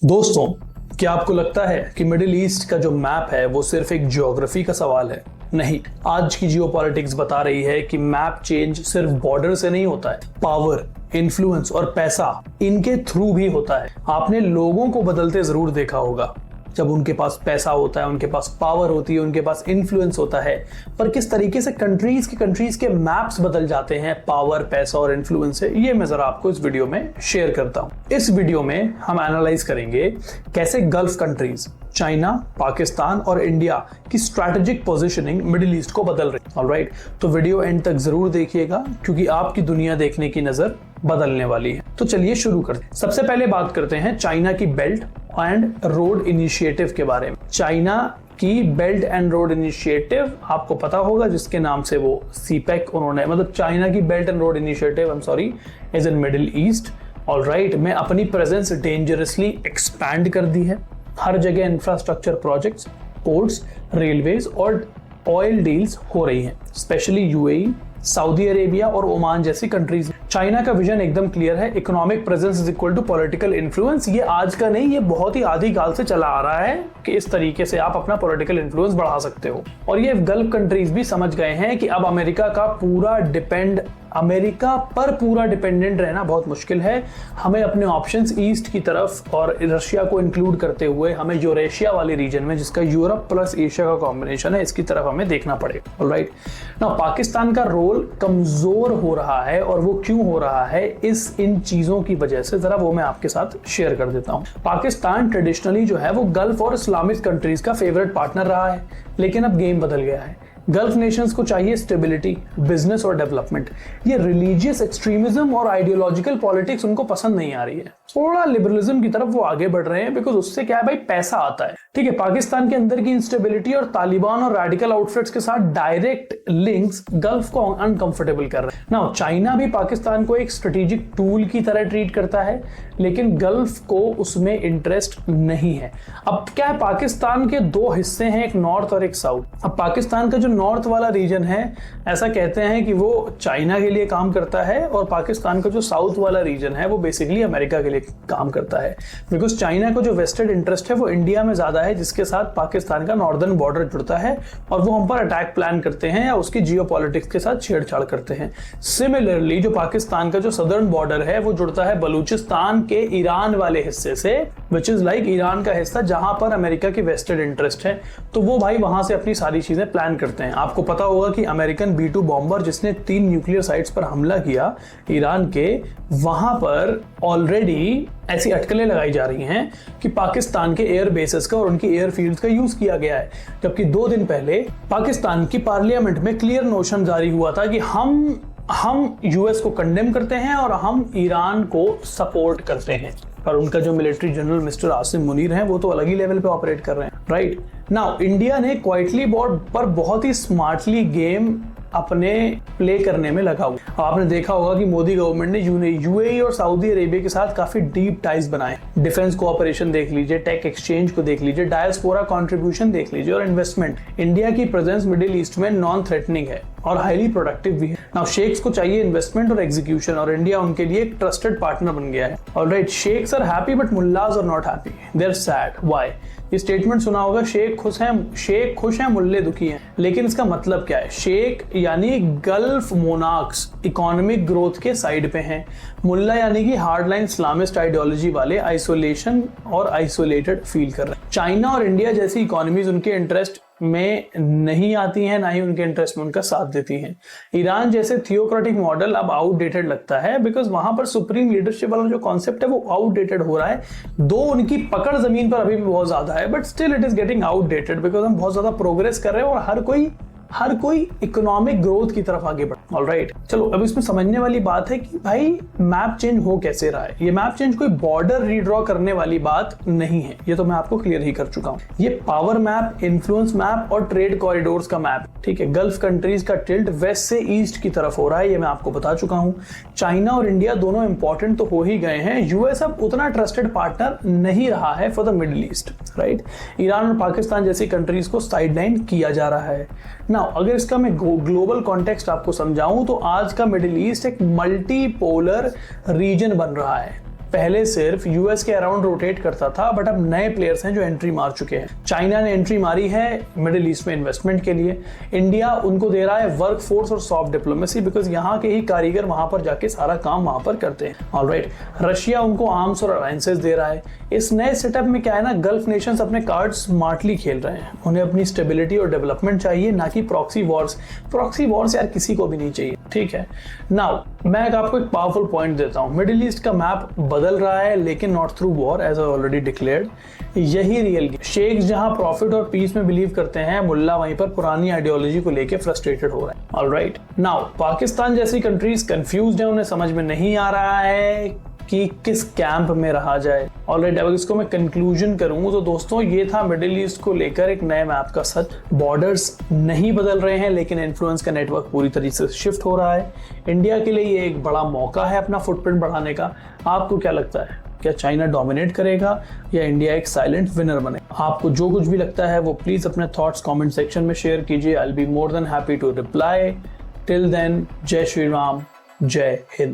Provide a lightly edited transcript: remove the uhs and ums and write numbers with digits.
दोस्तों, क्या आपको लगता है कि मिडिल ईस्ट का जो मैप है वो सिर्फ एक ज्योग्राफी का सवाल है? नहीं, आज की जियोपॉलिटिक्स बता रही है कि मैप चेंज सिर्फ बॉर्डर से नहीं होता है, पावर, इन्फ्लुएंस और पैसा इनके थ्रू भी होता है। आपने लोगों को बदलते जरूर देखा होगा। जब उनके पास पैसा होता है, उनके पास पावर होती है, उनके पास इन्फ्लुएंस होता है, पर किस तरीके से कंट्रीज के मैप्स बदल जाते हैं पावर, पैसा और इन्फ्लुएंस से, ये मैं जरा आपको इस वीडियो में शेयर करता हूं। इस वीडियो में हम एनालाइज करेंगे कैसे गल्फ कंट्रीज चाइना, पाकिस्तान और इंडिया की स्ट्रैटेजिक पोजीशनिंग मिडिल ईस्ट को बदल रही है। ऑलराइट, तो वीडियो एंड तक जरूर देखिएगा क्योंकि आपकी दुनिया देखने की नजर बदलने वाली है। तो चलिए शुरू करते हैं। सबसे पहले बात करते हैं चाइना की बेल्ट एंड रोड इनिशिएटिव के बारे में। चाइना की बेल्ट एंड रोड इनिशिएटिव आपको पता होगा, जिसके नाम से वो सीपेक उन्होंने, मतलब चाइना की belt and road initiative is in middle east. Alright, में अपनी प्रेजेंस डेंजरसली एक्सपैंड कर दी है। हर जगह इंफ्रास्ट्रक्चर प्रोजेक्ट्स, पोर्ट्स, रेलवेज और ऑयल डील्स हो रही हैं, स्पेशली यूएई, सऊदी अरेबिया और ओमान जैसी कंट्रीज। चाइना का विजन एकदम क्लियर है, economic presence is equal to political influence. ये आज का नहीं, ये बहुत ही आदिकाल से चला आ रहा है कि इस तरीके से आप अपना पॉलिटिकल इन्फ्लुएंस बढ़ा सकते हो। और ये गल्फ कंट्रीज भी समझ गए हैं कि अब अमेरिका पर पूरा डिपेंडेंट रहना बहुत मुश्किल है। हमें अपने ऑप्शंस ईस्ट की तरफ और रशिया को इंक्लूड करते हुए हमें यूरेशिया वाले रीजन में, जिसका यूरोप प्लस एशिया का कॉम्बिनेशन है, इसकी तरफ हमें देखना पड़ेगा। ऑलराइट, नाउ पाकिस्तान का रोल कमजोर हो रहा है, और वो क्यों हो रहा है इन चीजों की वजह से, जरा वो मैं आपके साथ शेयर कर देता हूं। पाकिस्तान ट्रेडिशनली जो है वो गल्फ और इस्लामिक कंट्रीज का फेवरेट पार्टनर रहा है, लेकिन अब गेम बदल गया है। गल्फ नेशंस को चाहिए स्टेबिलिटी, बिजनेस और डेवलपमेंट। ये रिलीजियस एक्सट्रीमिज्म और आइडियोलॉजिकल पॉलिटिक्स उनको पसंद नहीं आ रही है। थोड़ा लिबरलिज्म की तरफ वो आगे बढ़ रहे हैं, बिकॉज उससे क्या है भाई, पैसा आता है। ठीक है, पाकिस्तान के अंदर की इंस्टेबिलिटी और तालिबान और रेडिकल आउटफिट्स के साथ डायरेक्ट लिंक्स गल्फ को अनकंफर्टेबल कर रहे हैं। नाउ चाइना भी पाकिस्तान को एक स्ट्रेटेजिक टूल की तरह ट्रीट करता है, लेकिन गल्फ को उसमें इंटरेस्ट नहीं है। अब क्या है, पाकिस्तान के दो हिस्से हैं, एक नॉर्थ और एक साउथ। अब पाकिस्तान का जो नॉर्थ वाला रीजन है, ऐसा कहते हैं कि वो चाइना के लिए काम करता है, और पाकिस्तान का जो साउथ वाला रीजन है वो बेसिकली अमेरिका के लिए काम करता है। बिकॉज चाइना को जो वेस्टेड इंटरेस्ट है वो इंडिया में ज्यादा है, जिसके साथ पाकिस्तान का नॉर्दर्न बॉर्डर जुड़ता है, और वो हम पर अटैक प्लान करते हैं या उसकी जियोपॉलिटिक्स के साथ छेड़छाड़ करते हैं। सिमिलरली जो पाकिस्तान का जो सदर्न बॉर्डर है वो जुड़ता है बलूचिस्तान के ईरान वाले हिस्से से, विच इज लाइक ईरान का हिस्सा, जहां पर अमेरिका की वेस्टेड इंटरेस्ट है। तो वो भाई वहां से अपनी सारी चीजें प्लान करते हैं। आपको पता होगा कि अमेरिकन B-2 बॉम्बर जिसने 3 न्यूक्लियर साइट्स पर हमला किया ईरान के, वहां पर ऑलरेडी ऐसी अटकलें लगाई जा रही हैं कि पाकिस्तान के एयर बेसेस का और उनकी एयरफील्ड्स का यूज किया गया है। जबकि 2 दिन पहले पाकिस्तान की पार्लियामेंट में क्लियर नोशन जारी हुआ था कि हम यूएस को कंडेम करते हैं और हम ईरान को सपोर्ट करते हैं। पर उनका जो military general mister Asim Munir हैं, वो तो अलग ही लेवल पे ऑपरेट कर रहे हैं। राइट नाउ इंडिया ने क्वाइटली बोर्ड पर बहुत ही स्मार्टली गेम अपने प्ले करने में लगा हुआ। आपने देखा होगा कि मोदी गवर्नमेंट ने यूएई और सऊदी अरेबिया के साथ काफी डीप टाइज बनाए। डिफेंस कोऑपरेशन देख लीजिए, टेक एक्सचेंज को देख लीजिए, डायस्पोरा कंट्रीब्यूशन देख लीजिए, और इन्वेस्टमेंट। इंडिया की प्रेजेंस मिडिल ईस्ट में नॉन थ्रेटनिंग है और हाईली प्रोडक्टिव भी है। नाउ शेख्स को चाहिए इन्वेस्टमेंट और एग्जीक्यूशन, और इंडिया उनके लिए एक ट्रस्टेड पार्टनर बन गया है। Alright, sheikhs are happy but mullahs are not happy, they are sad. Why? ये स्टेटमेंट सुना होगा, शेख खुश हैं मुल्ले दुखी हैं। लेकिन इसका मतलब क्या है? शेख यानी गल्फ मोनार्क्स इकोनॉमिक ग्रोथ के साइड पे हैं, मुल्ला यानी कि हार्डलाइन इस्लामिस्ट आइडियोलॉजी वाले आइसोलेशन और आइसोलेटेड फील कर रहे हैं। चाइना और इंडिया जैसी इकोनॉमीज उनके इंटरेस्ट में नहीं आती हैं, ना ही उनके इंटरेस्ट में उनका साथ देती हैं। ईरान जैसे थियोक्रेटिक मॉडल अब आउटडेटेड लगता है, बिकॉज वहां पर सुप्रीम लीडरशिप वाला जो कॉन्सेप्ट है वो आउटडेटेड हो रहा है। दो उनकी पकड़ जमीन पर अभी भी बहुत ज्यादा है, but still it is getting outdated, because हम बहुत ज्यादा प्रोग्रेस कर रहे हैं और हर कोई इकोनॉमिक ग्रोथ की तरफ आगे बढ़। ऑलराइट, चलो अब इसमें समझने वाली बात है कि भाई मैप चेंज हो कैसे रहा है। ये मैप चेंज कोई बॉर्डर रीड्रॉ करने वाली बात नहीं है, ये तो मैं आपको क्लियर ही कर चुका हूं। ये पावर मैप, इन्फ्लुएंस मैप और ट्रेड कॉरिडोर्स का मैप, ठीक है। गल्फ कंट्रीज का टिल्ट वेस्ट से ईस्ट की तरफ हो रहा है, ये मैं आपको बता चुका हूं। चाइना और इंडिया दोनों इंपॉर्टेंट तो हो ही गए हैं, यूएस अब उतना ट्रस्टेड पार्टनर नहीं रहा है for the middle east. Right, Iran और पाकिस्तान जैसी कंट्रीज को साइडलाइन किया जा रहा है। अगर इसका मैं ग्लोबल कॉन्टेक्स्ट आपको समझाऊं तो आज का मिडिल ईस्ट एक मल्टीपोलर रीजन बन रहा है। पहले सिर्फ यूएस के अराउंड रोटेट करता था, बट अब नए प्लेयर्स हैं जो एंट्री मार चुके हैं। चाइना ने एंट्री मारी है मिडिल ईस्ट में इन्वेस्टमेंट के लिए। इंडिया उनको दे रहा है वर्क फोर्स और सॉफ्ट डिप्लोमेसी, बिकॉज यहाँ के ही कारीगर वहां पर जाके सारा काम वहां पर करते हैं। ऑलराइट, रशिया उनको आर्म्स और अलायंसेस दे रहा है। इस नए सेटअप में क्या है ना, गल्फ नेशंस अपने कार्ड स्मार्टली खेल रहे हैं। उन्हें अपनी स्टेबिलिटी और डेवलपमेंट चाहिए, ना कि प्रॉक्सी वॉर्स। प्रॉक्सी वॉर्स यार किसी को भी नहीं चाहिए, ठीक है। नाउ मैं आपको एक पावरफुल पॉइंट देता हूं, मिडिल ईस्ट का मैप बदल रहा है, लेकिन not through war, as I already declared. यही रियल गेम। शेख जहां प्रॉफिट और पीस में बिलीव करते हैं, मुल्ला वहीं पर पुरानी आइडियोलॉजी को लेकर फ्रस्ट्रेटेड हो रहे हैं। ऑलराइट, नाउ पाकिस्तान जैसी कंट्रीज कंफ्यूज्ड है, उन्हें समझ में नहीं आ रहा है कि किस कैंप में रहा जाए। ऑलराइट, अगर इसको मैं कंक्लूजन करूं तो दोस्तों ये था मिडिल ईस्ट को लेकर एक नए मैप का सच। बॉर्डर्स नहीं बदल रहे हैं, लेकिन इन्फ्लुएंस का नेटवर्क पूरी तरीके से शिफ्ट हो रहा है। इंडिया के लिए ये एक बड़ा मौका है अपना फुटप्रिंट बढ़ाने का। आपको क्या लगता है, क्या चाइना डोमिनेट करेगा या इंडिया एक साइलेंट विनर बने? आपको जो कुछ भी लगता है वो प्लीज अपने थॉट्स कमेंट सेक्शन में शेयर कीजिए। I will be more than happy to reply. Till then, जय श्री राम, जय हिंद।